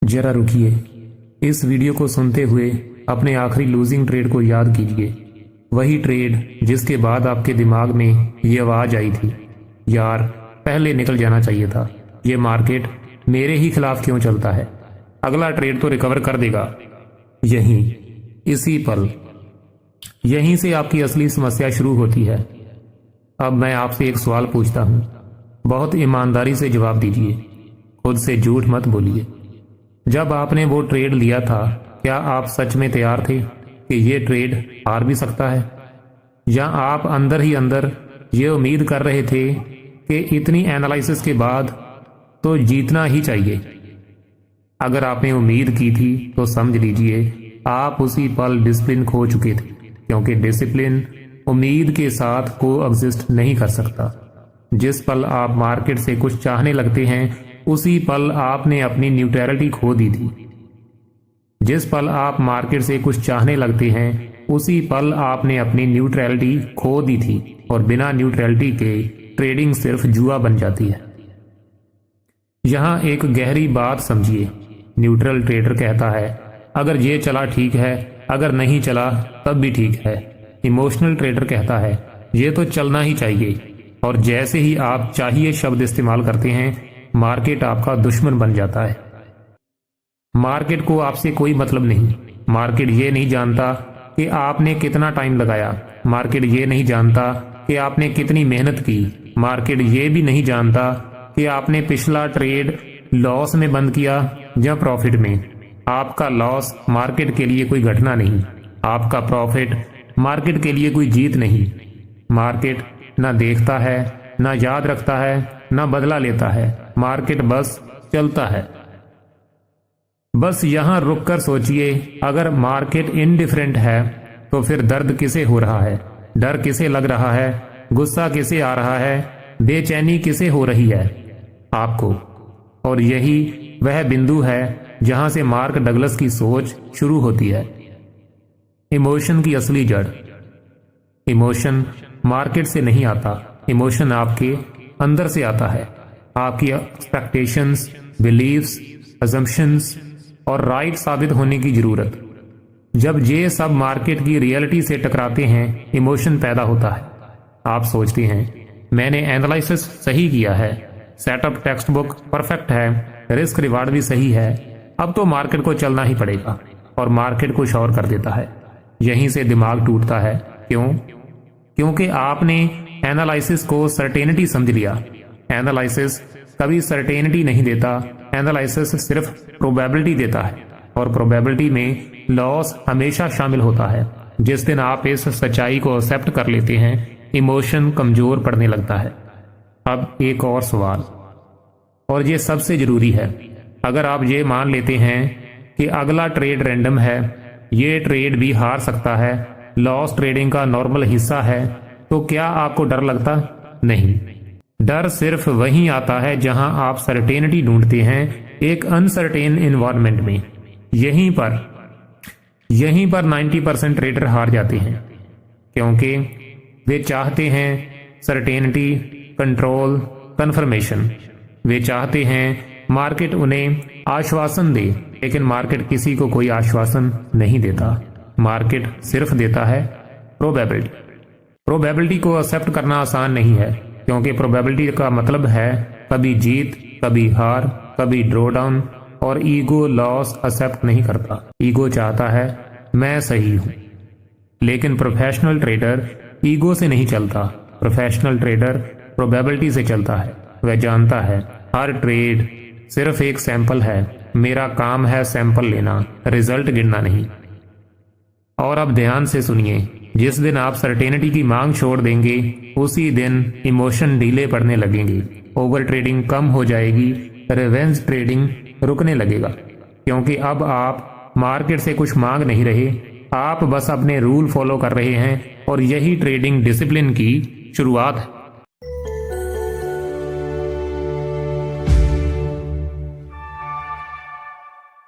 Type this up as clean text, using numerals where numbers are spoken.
जरा रुकिए, इस वीडियो को सुनते हुए अपने आखिरी लूजिंग ट्रेड को याद कीजिए। वही ट्रेड जिसके बाद आपके दिमाग में ये आवाज़ आई थी, यार पहले निकल जाना चाहिए था, ये मार्केट मेरे ही खिलाफ क्यों चलता है, अगला ट्रेड तो रिकवर कर देगा। यहीं इसी पल यहीं से आपकी असली समस्या शुरू होती है। अब मैं आपसे एक सवाल पूछता हूँ, बहुत ईमानदारी से जवाब दीजिए, खुद से झूठ मत बोलिए। जब आपने वो ट्रेड लिया था, क्या आप सच में तैयार थे कि ये ट्रेड हार भी सकता है, या आप अंदर ही अंदर ये उम्मीद कर रहे थे कि इतनी एनालिसिस के बाद तो जीतना ही चाहिए? अगर आपने उम्मीद की थी तो समझ लीजिए आप उसी पल डिसिप्लिन खो चुके थे, क्योंकि डिसिप्लिन उम्मीद के साथ को एग्जिस्ट नहीं कर सकता। जिस पल आप मार्केट से कुछ चाहने लगते हैं, उसी पल आपने अपनी न्यूट्रलिटी खो दी थी। जिस पल आप मार्केट से कुछ चाहने लगते हैं, उसी पल आपने अपनी न्यूट्रलिटी खो दी थी, और बिना न्यूट्रलिटी के ट्रेडिंग सिर्फ जुआ बन जाती है। यहां एक गहरी बात समझिए। न्यूट्रल ट्रेडर कहता है, अगर ये चला ठीक है, अगर नहीं चला तब भी ठीक है। इमोशनल ट्रेडर कहता है, ये तो चलना ही चाहिए, और जैसे ही आप चाहिए शब्द इस्तेमाल करते हैं, मार्केट आपका दुश्मन बन जाता है। मार्केट को आपसे कोई मतलब नहीं। मार्केट ये नहीं जानता कि आपने कितना टाइम लगाया, मार्केट ये नहीं जानता कि आपने कितनी मेहनत की, मार्केट ये भी नहीं जानता कि आपने पिछला ट्रेड लॉस में बंद किया या प्रॉफिट में। आपका लॉस मार्केट के लिए कोई घटना नहीं, आपका प्रॉफिट मार्केट के लिए कोई जीत नहीं। मार्केट ना देखता है, ना याद रखता है, ना बदला लेता है, मार्केट बस चलता है। बस यहां रुककर सोचिए, अगर मार्केट इनडिफरेंट है तो फिर दर्द किसे हो रहा है, डर किसे लग रहा है, गुस्सा किसे आ रहा है, बेचैनी किसे हो रही है? आपको। और यही वह बिंदु है जहां से मार्क डगलस की सोच शुरू होती है। इमोशन की असली जड़। इमोशन मार्केट से नहीं आता, इमोशन आपके अंदर से आता है। आपकी एक्सपेक्टेशंस, बिलीव्स, अजम्पशंस और राइट साबित होने की जरूरत। जब ये सब मार्केट की रियलिटी से टकराते हैं, इमोशन पैदा होता है। आप सोचते हैं, मैंने एनालिसिस सही किया है, सेटअप टेक्स्ट बुक परफेक्ट है, रिस्क रिवार्ड भी सही है, अब तो मार्केट को चलना ही पड़ेगा, और मार्केट को शॉर्ट कर देता है। यहीं से दिमाग टूटता है। क्यों? क्योंकि आपने एनालिसिस को सर्टेनिटी समझ लिया। एनालिसिस कभी सर्टेनिटी नहीं देता, एनालिसिस सिर्फ प्रोबेबिलिटी देता है, और प्रोबेबिलिटी में लॉस हमेशा शामिल होता है। जिस दिन आप इस सच्चाई को एक्सेप्ट कर लेते हैं, इमोशन कमजोर पड़ने लगता है। अब एक और सवाल, और ये सबसे जरूरी है। अगर आप ये मान लेते हैं कि अगला ट्रेड रैंडम है, ये ट्रेड भी हार सकता है, लॉस ट्रेडिंग का नॉर्मल हिस्सा है, तो क्या आपको डर लगता? नहीं। डर सिर्फ वहीं आता है जहां आप सर्टेनिटी ढूंढते हैं, एक अनसर्टेन इन्वायरमेंट में। यहीं पर 90% ट्रेडर हार जाते हैं, क्योंकि वे चाहते हैं सर्टेनिटी, कंट्रोल, कंफर्मेशन। वे चाहते हैं मार्केट उन्हें आश्वासन दे, लेकिन मार्केट किसी को कोई आश्वासन नहीं देता। मार्केट सिर्फ देता है प्रोबेबिलिटी। प्रोबेबिलिटी को एक्सेप्ट करना आसान नहीं है, क्योंकि प्रोबेबिलिटी का मतलब है कभी जीत, कभी हार, कभी ड्रॉ डाउन, और ईगो लॉस एक्सेप्ट नहीं करता। ईगो चाहता है मैं सही हूं, लेकिन प्रोफेशनल ट्रेडर ईगो से नहीं चलता। प्रोफेशनल ट्रेडर प्रोबेबिलिटी से चलता है। वह जानता है हर ट्रेड सिर्फ एक सैंपल है, मेरा काम है सैंपल लेना, रिजल्ट गिनना नहीं। और अब ध्यान से सुनिए, जिस दिन आप सर्टेनिटी की मांग छोड़ देंगे, उसी दिन इमोशन ढीले पड़ने लगेंगे, ओवर ट्रेडिंग कम हो जाएगी, रिवेंज ट्रेडिंग रुकने लगेगा, क्योंकि अब आप मार्केट से कुछ मांग नहीं रहे, आप बस अपने रूल फॉलो कर रहे हैं, और यही ट्रेडिंग डिसिप्लिन की शुरुआत है।